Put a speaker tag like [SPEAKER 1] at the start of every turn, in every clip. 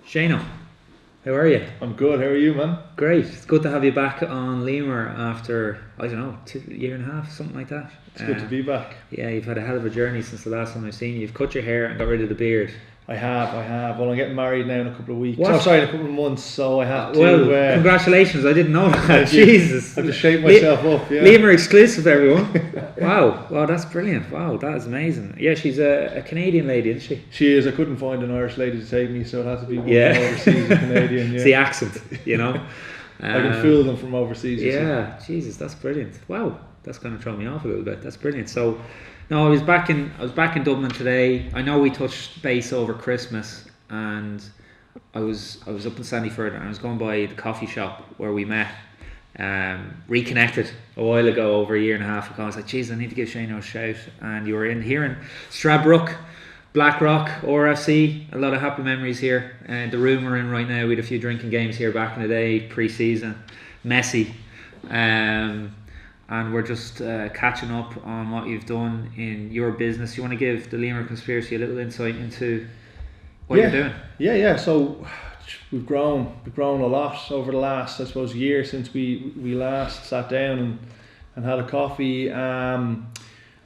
[SPEAKER 1] Shane, how are you?
[SPEAKER 2] I'm good. How are you, man?
[SPEAKER 1] Great. It's good to have you back on Limor after, I don't know, 2.5 years, something like that.
[SPEAKER 2] It's good to be back.
[SPEAKER 1] Yeah, you've had a hell of a journey since the last time I've seen you. You've cut your hair and got rid of the beard.
[SPEAKER 2] I have. Well, I'm getting married now in a couple of weeks.
[SPEAKER 1] What?
[SPEAKER 2] Oh, sorry, in a couple of months. So I have to.
[SPEAKER 1] Well, congratulations. I didn't know that. Jesus.
[SPEAKER 2] I have to shape myself up. Yeah.
[SPEAKER 1] Limor exclusive, everyone. Wow, that's brilliant. Wow, that is amazing. Yeah, she's a Canadian lady, isn't she?
[SPEAKER 2] She is. I couldn't find an Irish lady to take me, so it had to be one from overseas, a Canadian. Yeah.
[SPEAKER 1] It's the accent, you know.
[SPEAKER 2] I can fool them from overseas.
[SPEAKER 1] Yeah, Jesus, that's brilliant. Wow, that's kind of thrown me off a little bit. That's brilliant. So, no, I was back in Dublin today. I know we touched base over Christmas, and I was up in Sandyford, and I was going by the coffee shop where we met. Reconnected a while ago, over a year and a half ago. I was like, geez, I need to give Shane a shout. And you were in here in Stradbrook, Blackrock, RFC. A lot of happy memories here. The room we're in right now, we had a few drinking games here back in the day, pre-season, messy. And we're just catching up on what you've done in your business. You want to give the Limor Conspiracy a little insight into what you're doing? Yeah. So we've grown a lot over the last, I suppose, year since we last sat down and had a coffee.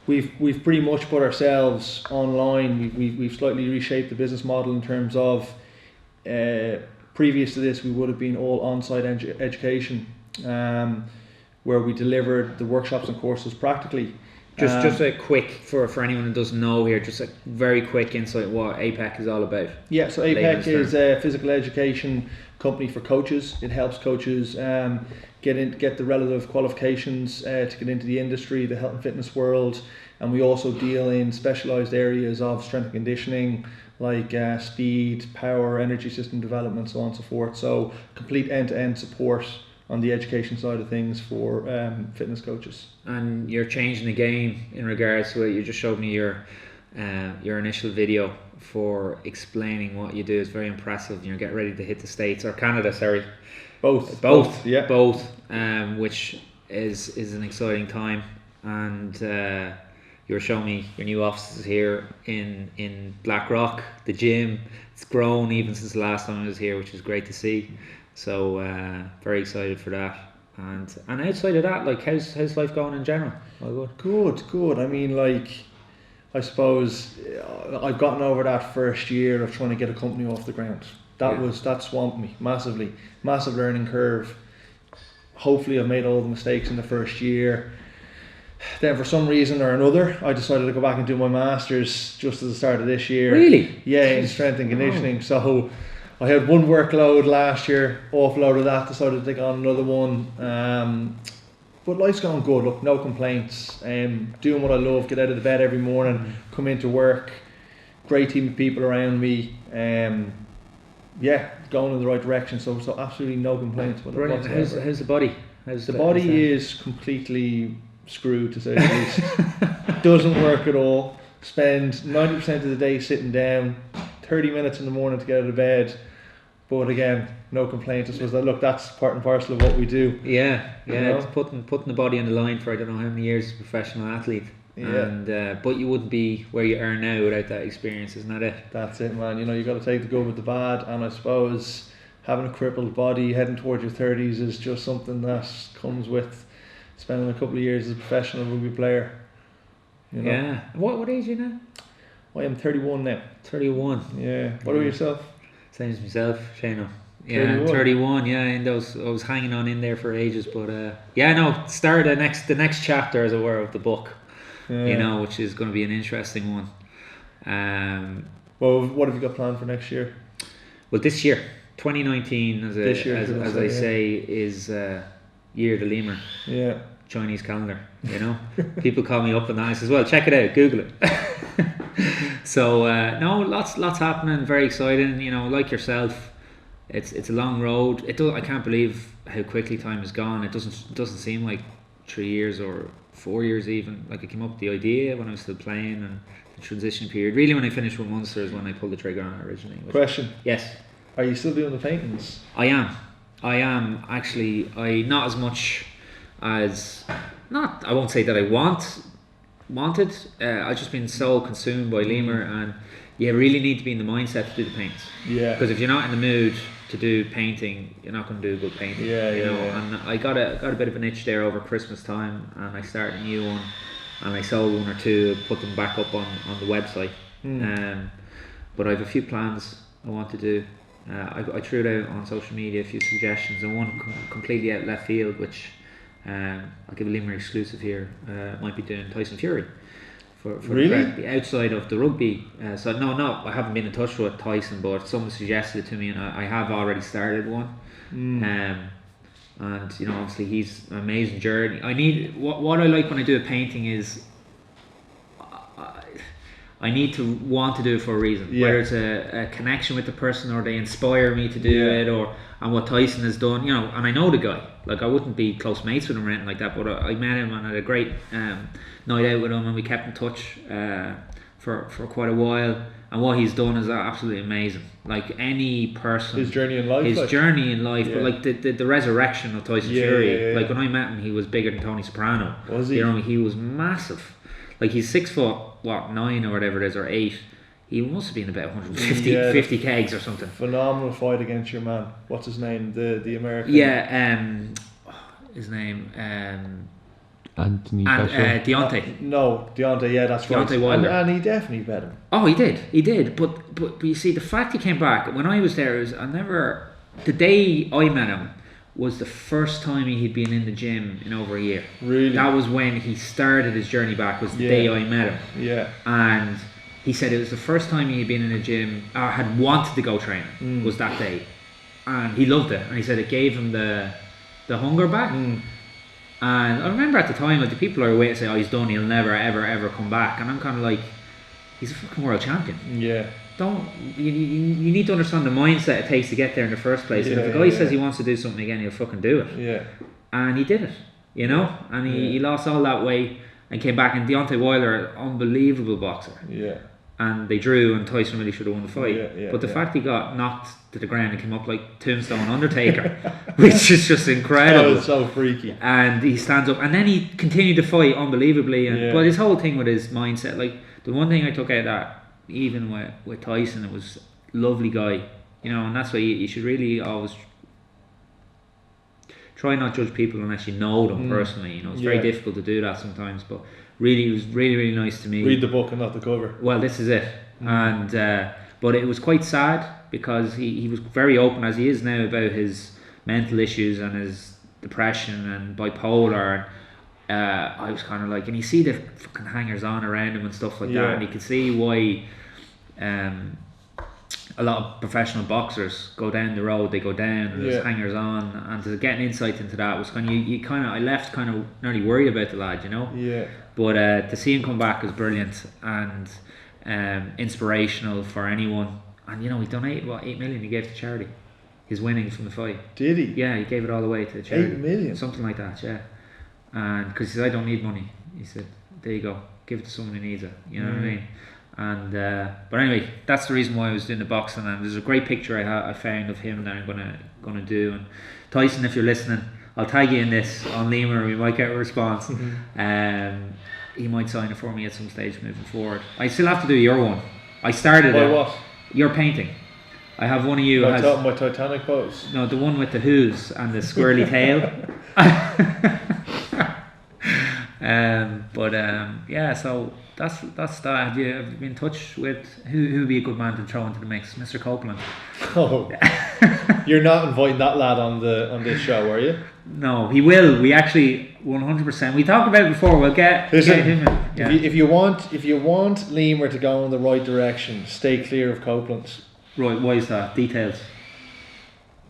[SPEAKER 1] We've pretty much put ourselves online. We've slightly reshaped the business model in terms of previous to this we would have been all on-site education, where we delivered the workshops and courses practically. Just a quick, for anyone who doesn't know here, just a very quick insight what APEC is all about.
[SPEAKER 2] Yeah, so APEC is a physical education company for coaches. It helps coaches get the relative qualifications to get into the industry, the health and fitness world, and we also deal in specialised areas of strength and conditioning, like speed, power, energy system development, so on and so forth. So complete end-to-end support on the education side of things for fitness coaches.
[SPEAKER 1] And you're changing the game in regards to it. You just showed me your initial video for explaining what you do. It's very impressive. You're getting ready to hit the States or Canada, sorry.
[SPEAKER 2] Both, yeah.
[SPEAKER 1] Both, which is an exciting time. And you were showing me your new offices here in Blackrock, the gym. It's grown even since the last time I was here, which is great to see. So very excited for that. And outside of that, like how's life going in general? All good.
[SPEAKER 2] Good. I mean, like, I suppose I've gotten over that first year of trying to get a company off the ground. That swamped me massively. Massive learning curve. Hopefully I've made all the mistakes in the first year. Then for some reason or another, I decided to go back and do my masters just at the start of this year.
[SPEAKER 1] Really?
[SPEAKER 2] Yeah, in strength and conditioning. Oh. So I had one workload last year, offloaded that, decided to take on another one. But life's going good, look, no complaints. Doing what I love, get out of the bed every morning, come into work, great team of people around me. Going in the right direction, so absolutely no complaints.
[SPEAKER 1] Brilliant. How's the body?
[SPEAKER 2] The body is completely screwed, to say the least. Doesn't work at all. Spend 90% of the day sitting down, 30 minutes in the morning to get out of bed. But again, no complaints. I suppose that's part and parcel of what we do.
[SPEAKER 1] Yeah, you know? It's putting the body on the line for I don't know how many years as a professional athlete. Yeah. And but you wouldn't be where you are now without that experience, isn't that it?
[SPEAKER 2] That's it, man. You got to take the good with the bad, and I suppose having a crippled body heading towards your 30s is just something that comes with spending a couple of years as a professional rugby player. You know?
[SPEAKER 1] Yeah. What age are you now?
[SPEAKER 2] I am 31 now.
[SPEAKER 1] 31.
[SPEAKER 2] Yeah. What about yourself?
[SPEAKER 1] Same as myself, Shane. Yeah, 31. Yeah, and I was hanging on in there for ages, but start the next chapter, as it were, of the book. Yeah. Which is going to be an interesting one.
[SPEAKER 2] Well, what have you got planned for next year?
[SPEAKER 1] Well, this year, 2019, as I say, is year the Limor.
[SPEAKER 2] Yeah.
[SPEAKER 1] Chinese calendar. People call me up and I says, well, check it out, Google it. So lots happening, very exciting. Like yourself, it's a long road. I can't believe how quickly time has gone. It doesn't seem like 3 years or 4 years even. Like I came up with the idea when I was still playing, and the transition period. Really, when I finished with Munster is when I pulled the trigger on it originally.
[SPEAKER 2] Question.
[SPEAKER 1] Yes.
[SPEAKER 2] Are you still doing the paintings?
[SPEAKER 1] I am actually. Not as much as not. I won't say that I wanted. I've just been so consumed by Limor, and you really need to be in the mindset to do the paints.
[SPEAKER 2] Yeah.
[SPEAKER 1] Because if you're not in the mood to do painting, you're not going to do good painting.
[SPEAKER 2] Yeah,
[SPEAKER 1] you know.
[SPEAKER 2] yeah.
[SPEAKER 1] And I got a bit of an itch there over Christmas time, and I started a new one, and I sold one or two, put them back up on the website. But I have a few plans I want to do. I threw it out on social media, a few suggestions, and one completely out left field, which I'll give a Limor exclusive here. Might be doing Tyson Fury for
[SPEAKER 2] really?
[SPEAKER 1] the outside of the rugby. So no, I haven't been in touch with Tyson, but someone suggested it to me, and I have already started one. And you know, obviously he's an amazing journey. I need what I like when I do a painting is I need to want to do it for a reason, whether it's a connection with the person or they inspire me to do it, and what Tyson has done, you know. And I know the guy, like I wouldn't be close mates with him or anything like that, but I met him and had a great night out with him, and we kept in touch for quite a while. And what he's done is absolutely amazing. Like any person,
[SPEAKER 2] his journey in life,
[SPEAKER 1] but like the resurrection of Tyson Fury. Like when I met him, he was bigger than Tony Soprano.
[SPEAKER 2] Was he?
[SPEAKER 1] You know, he was massive. Like he's 6'9" or whatever it is, or 8. He must have been about 150 kegs or something.
[SPEAKER 2] Phenomenal fight against your man. What's his name? The American.
[SPEAKER 1] His name.
[SPEAKER 3] Anthony
[SPEAKER 1] Deontay.
[SPEAKER 2] Deontay. Yeah, that's right.
[SPEAKER 1] Deontay Wilder.
[SPEAKER 2] And he definitely bet him.
[SPEAKER 1] Oh, he did. But you see, the fact he came back when I was there is the day I met him was the first time he'd been in the gym in over a year.
[SPEAKER 2] Really?
[SPEAKER 1] That was when he started his journey back, was the day I met him.
[SPEAKER 2] Yeah.
[SPEAKER 1] And he said it was the first time he'd been in a gym, or had wanted to go training, was that day. And he loved it. And he said it gave him the hunger back. And I remember at the time, like, the people are waiting to say, oh, he's done, he'll never, ever, ever come back. And I'm kind of like, he's a fucking world champion.
[SPEAKER 2] Yeah.
[SPEAKER 1] You need to understand the mindset it takes to get there in the first place. And if a guy says he wants to do something again, he'll fucking do it.
[SPEAKER 2] Yeah.
[SPEAKER 1] And he did it, you know. And he lost all that weight and came back. And Deontay Wilder, unbelievable boxer.
[SPEAKER 2] Yeah.
[SPEAKER 1] And they drew, and Tyson really should have won the fight. But the fact he got knocked to the ground and came up like Tombstone Undertaker, which is just incredible.
[SPEAKER 2] So freaky.
[SPEAKER 1] And he stands up, and then he continued to fight unbelievably. And but his whole thing with his mindset, like the one thing I took out of that, even with Tyson, it was lovely guy, you know. And that's why you should really always try not judge people unless you know them personally. You know, it's very difficult to do that sometimes, but really, it was really, really nice to me.
[SPEAKER 2] Read the book and not the cover.
[SPEAKER 1] Well, this is it. And but it was quite sad because he was very open, as he is now, about his mental issues and his depression and bipolar. I was kind of like, and you see the fucking hangers on around him and stuff like that, and you can see why a lot of professional boxers go down the road they go down, and there's hangers on, and to get an insight into that was kind of, I left kind of nearly worried about the lad, you know. But to see him come back was brilliant and inspirational for anyone. And you know, he donated 8 million he gave to charity, his winnings from the fight.
[SPEAKER 2] Did he?
[SPEAKER 1] Yeah, he gave it all away to the charity.
[SPEAKER 2] 8 million?
[SPEAKER 1] Something like that, yeah. And because he said, I don't need money, he said, there you go, give it to someone who needs it, you know what I mean. And but anyway, that's the reason why I was doing the boxing. And there's a great picture I found of him that I'm gonna do. And Tyson, if you're listening, I'll tag you in this on Limor. We might get a response. He might sign it for me at some stage moving forward. I still have to do your one. I started it.
[SPEAKER 2] What?
[SPEAKER 1] Your painting. I have one of you.
[SPEAKER 2] My Titanic pose.
[SPEAKER 1] No, the one with the who's and the squirrely tail. Yeah. So that's that. Have you been in touch with who would be a good man to throw into the mix, Mr. Copeland?
[SPEAKER 2] Oh, you're not inviting that lad on this show, are you?
[SPEAKER 1] No, he will. We actually 100%. We talked about it before. We'll get him in. Yeah.
[SPEAKER 2] If you want Limor to go in the right direction, stay clear of Copeland.
[SPEAKER 1] Right, why is that? Details.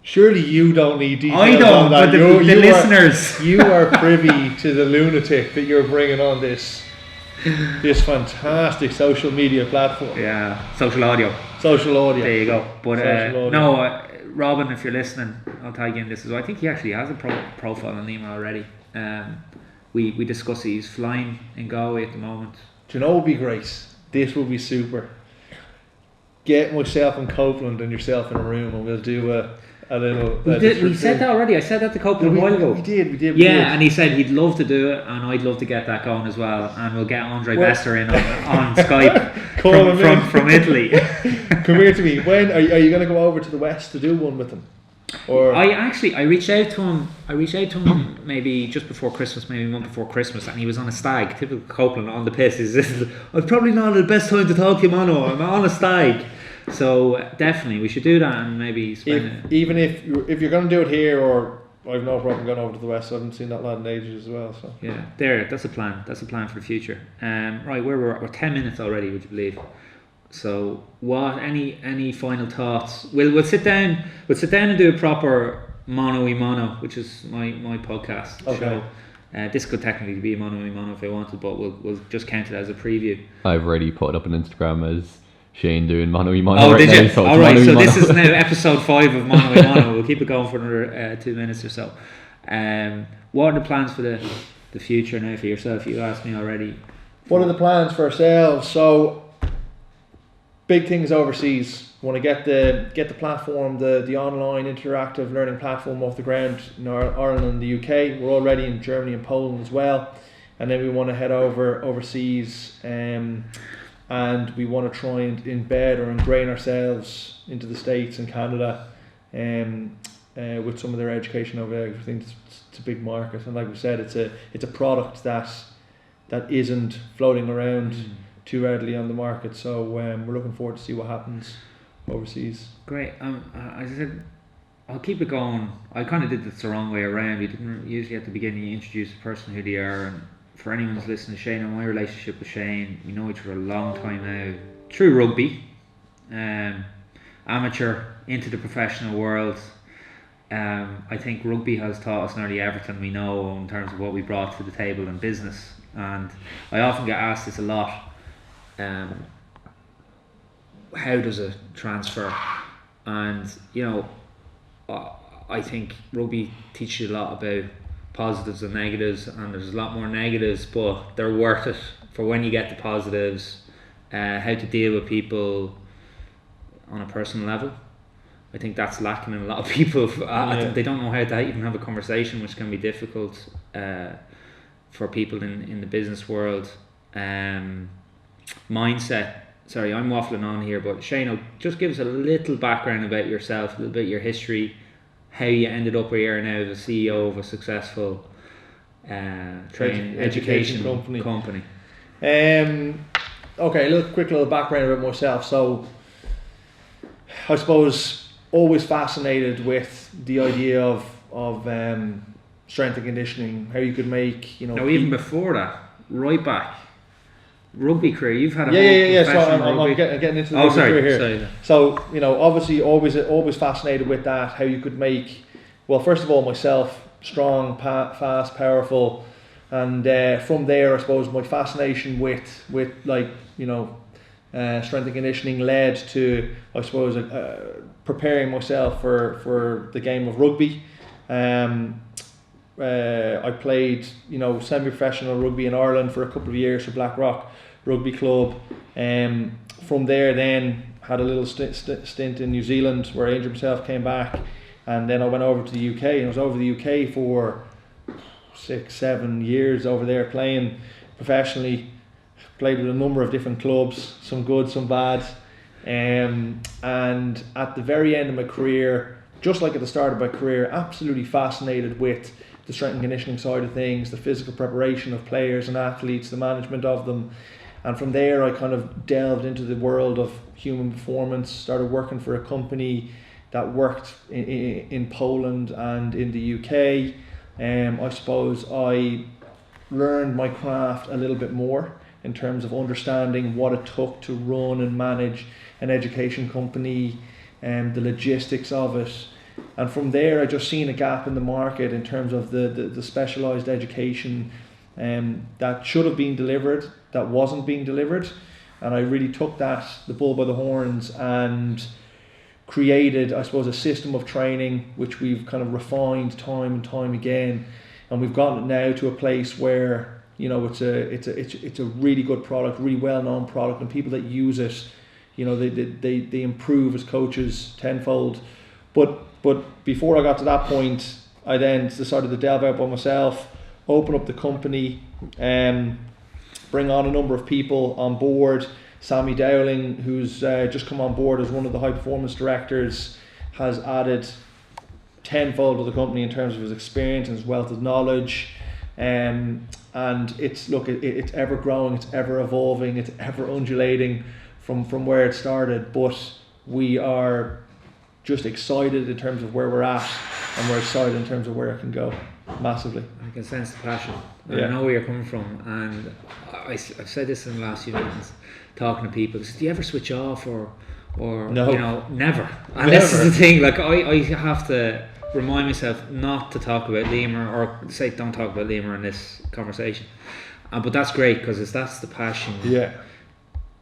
[SPEAKER 2] Surely you don't need details.
[SPEAKER 1] I don't,
[SPEAKER 2] on that.
[SPEAKER 1] but the listeners.
[SPEAKER 2] You are privy to the lunatic that you're bringing on this fantastic social media platform.
[SPEAKER 1] Yeah, social audio. There you go. But Robin, if you're listening, I'll tag you in this as well. I think he actually has a profile on Limor already. We discussed it. He's flying in Galway at the moment.
[SPEAKER 2] Do you know what would be great? This would be super. get myself and Copeland and yourself in a room, and we'll do a little.
[SPEAKER 1] We said that already. I said that to Copeland a while ago.
[SPEAKER 2] We did.
[SPEAKER 1] Yeah, and he said he'd love to do it, and I'd love to get that going as well. And we'll get Andre Besser in on Skype from Italy.
[SPEAKER 2] Come here to me. When are you going to go over to the West to do one with him? Or
[SPEAKER 1] I reached out to him maybe just before Christmas, maybe a month before Christmas, and he was on a stag. Typical Copeland, on the piss. I'm probably not the best time to talk to you, Mano. I'm on a stag. So definitely we should do that, and maybe spend
[SPEAKER 2] even if you're going to do it here, or I've no problem going over to the West. I haven't seen that lad in ages as well. So
[SPEAKER 1] yeah, that's a plan. That's a plan for the future. Right, we're 10 minutes already, would you believe? So what? Any final thoughts? We'll sit down. We'll sit down and do a proper mono y mono, which is my podcast show. This could technically be a mono y mono if I wanted, but we'll just count it as a preview.
[SPEAKER 3] I've already put it up on Instagram as Shane doing mono y mono.
[SPEAKER 1] Oh,
[SPEAKER 3] right
[SPEAKER 1] did
[SPEAKER 3] now,
[SPEAKER 1] you?
[SPEAKER 3] so
[SPEAKER 1] all right. So this is now episode 5 of mono y mono. We'll keep it going for another 2 minutes or so. What are the plans for the future now for yourself? You asked me already.
[SPEAKER 2] What are the plans for ourselves? So. Big things overseas. Want to get the platform, the online interactive learning platform off the ground in Ireland and the UK. We're already in Germany and Poland as well, and then we want to head overseas, and we want to try and embed or ingrain ourselves into the States and Canada, with some of their education over there. I think it's a big market, and like we said, it's a product that isn't floating around too readily on the market, so we're looking forward to see what happens overseas.
[SPEAKER 1] Great. I said I'll keep it going. I kind of did this the wrong way around. We didn't usually at the beginning you introduce the person who they are, and for anyone who's listening to Shane and my relationship with Shane, we know each other a long time now through rugby, amateur into the professional world. I think rugby has taught us nearly everything we know in terms of what we brought to the table in business, and I often get asked this a lot. How does it transfer? And I think rugby teaches you a lot about positives and negatives, and there's a lot more negatives, but they're worth it for when you get the positives. How to deal with people on a personal level. I think that's lacking in a lot of people. They don't know how to even have a conversation, which can be difficult for people in the business world. Mindset. Sorry, I'm waffling on here, but Shane, just give us a little background about yourself, a little bit of your history, how you ended up where you are now as a CEO of a successful education company.
[SPEAKER 2] Okay, quick little background about myself. So, I suppose always fascinated with the idea of strength and conditioning, how you could make
[SPEAKER 1] even before that, right back. Rugby career, you've had a
[SPEAKER 2] professional rugby. I'm getting into the rugby career here.
[SPEAKER 1] Sorry.
[SPEAKER 2] So obviously always fascinated with that, how you could make, well, first of all, myself strong, fast, powerful, and from there I suppose my fascination with strength and conditioning led to, I suppose, preparing myself for the game of rugby. I played semi-professional rugby in Ireland for a couple of years for Blackrock Rugby Club. From there then had a little stint in New Zealand where Andrew himself came back, and then I went over to the UK, and I was over the UK for 6-7 years over there playing professionally. Played with a number of different clubs, some good, some bad, and at the very end of my career, just like at the start of my career, absolutely fascinated with the strength and conditioning side of things, the physical preparation of players and athletes, the management of them. And from there I kind of delved into the world of human performance, started working for a company that worked in Poland and in the UK. I suppose I learned my craft a little bit more in terms of understanding what it took to run and manage an education company and the logistics of it. And from there I just seen a gap in the market in terms of the specialised education that should have been delivered, that wasn't being delivered. And I really took the bull by the horns and created, I suppose, a system of training which we've kind of refined time and time again, and we've gotten it now to a place where it's a really good product, really well known product, and people that use it you know, they improve as coaches tenfold. But before I got to that point, I then decided to delve out by myself, open up the company, bring on a number of people on board. Sammy Dowling, who's just come on board as one of the high performance directors, has added tenfold to the company in terms of his experience and his wealth of knowledge. And it's ever growing, it's ever evolving, it's ever undulating from where it started. But we are just excited in terms of where we're at, and we're excited in terms of where it can go, massively.
[SPEAKER 1] I can sense the passion.
[SPEAKER 2] Yeah.
[SPEAKER 1] I know where you're coming from, and I've said this in the last few meetings, talking to people. Do you ever switch off, or
[SPEAKER 2] no.
[SPEAKER 1] You know, never. And
[SPEAKER 2] Never.
[SPEAKER 1] this is the thing. Like I have to remind myself not to talk about Limor, or say don't talk about Limor in this conversation. But that's great, because that's the passion.
[SPEAKER 2] Yeah.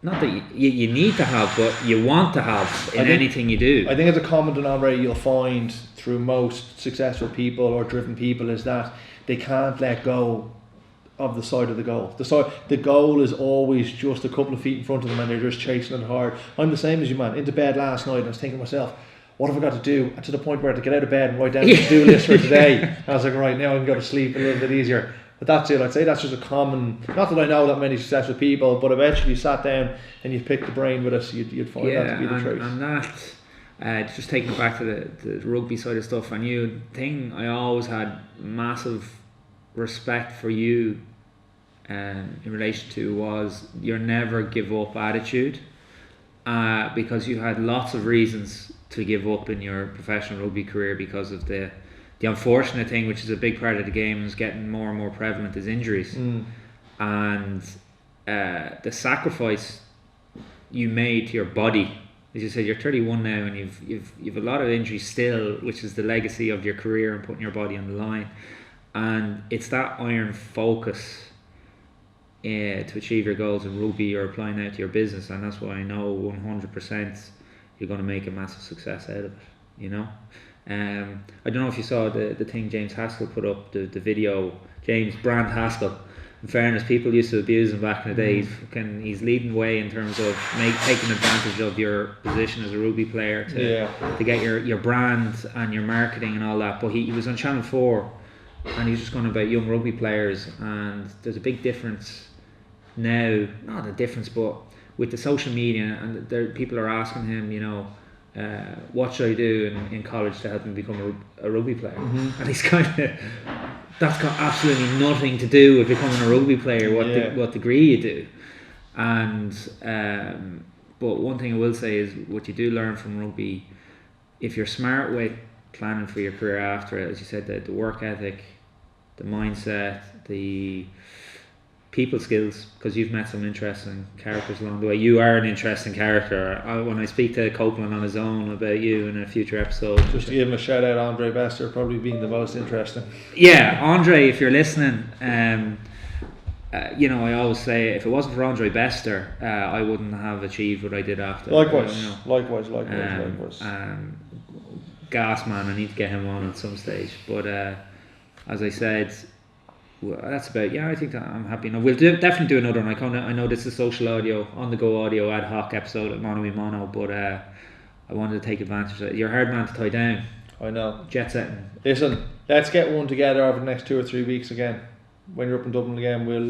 [SPEAKER 1] Not that you need to have, but you want to have in anything you do.
[SPEAKER 2] I think it's a common denominator you'll find through most successful people or driven people, is that they can't let go of the side of the goal. The goal is always just a couple of feet in front of them, and they're just chasing it hard. I'm the same as you, man. Into bed last night, and I was thinking to myself, what have I got to do? And to the point where I had to get out of bed and write down the to-do list for today. I was like, right, now I can go to sleep a little bit easier. But that's it. I'd say that's just a common, not that I know that many successful people, but eventually you sat down and you picked the brain with us, you'd find that to be the truth.
[SPEAKER 1] And that, just taking it back to the rugby side of stuff, and you thing, I always had massive respect for you in relation to was your never give up attitude, because you had lots of reasons to give up in your professional rugby career because of the unfortunate thing, which is a big part of the game, is getting more and more prevalent, is injuries. And the sacrifice you made to your body, as you said, you're 31 now, and you've a lot of injuries still, which is the legacy of your career and putting your body on the line. And it's that iron focus to achieve your goals in rugby you're applying out to your business, and that's why I know 100% you're going to make a massive success out of it, you know. I don't know if you saw the thing James Haskell put up, the video. James Brand Haskell, in fairness, people used to abuse him back in the day. He's leading the way in terms of taking advantage of your position as a rugby player to get your brand and your marketing and all that. But he was on Channel 4, and he was just going about young rugby players, and there's a big difference now, not a difference, but with the social media, and people are asking him, you know, what should I do in college to help me become a rugby player? And he's kind of, that's got absolutely nothing to do with becoming a rugby player, what degree you do. And but one thing I will say is, what you do learn from rugby, if you're smart with planning for your career after it, as you said, the work ethic, the mindset, the people skills, because you've met some interesting characters along the way. You are an interesting character. When I speak to Copeland on his own about you in a future episode,
[SPEAKER 2] just to give him a shout out, Andre Bester probably being the most interesting.
[SPEAKER 1] Yeah, Andre, if you're listening, you know, I always say, if it wasn't for Andre Bester, I wouldn't have achieved what I did after.
[SPEAKER 2] Likewise.
[SPEAKER 1] Gas man, I need to get him on at some stage. But as I said, well, that's about, I think that I'm happy enough. We'll definitely do another one. I know this is social audio, on the go audio, ad hoc episode at Mono Mono, but I wanted to take advantage of it. You're a hard man to tie down.
[SPEAKER 2] I know.
[SPEAKER 1] Jet setting.
[SPEAKER 2] Listen, let's get one together over the next 2 or 3 weeks again. When you're up in Dublin again, we'll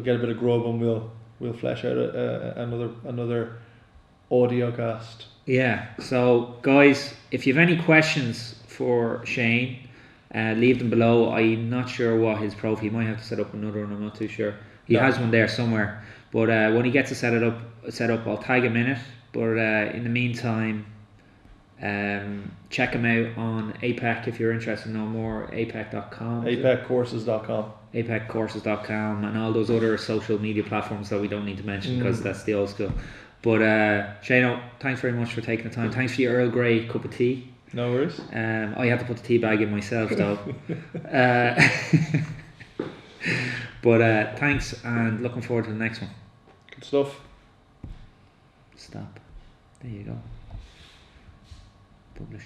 [SPEAKER 2] get a bit of grub, and we'll flesh out another audio cast.
[SPEAKER 1] Yeah. So guys, if you have any questions for Shane, leave them below. I'm not sure what his profile. He might have to set up another one. I'm not too sure. He has one there somewhere. But when he gets it set up, I'll tag him in it. But in the meantime, check him out on APEC if you're interested to know more. APEC.com.
[SPEAKER 2] APECcourses.com.
[SPEAKER 1] APECcourses.com and all those other social media platforms that we don't need to mention because that's the old school. But Shane, thanks very much for taking the time. Thanks for your Earl Grey cup of tea.
[SPEAKER 2] No worries.
[SPEAKER 1] I had to put the tea bag in myself though. But thanks, and looking forward to the next one.
[SPEAKER 2] Good stuff.
[SPEAKER 1] Stop. There you go. Publish.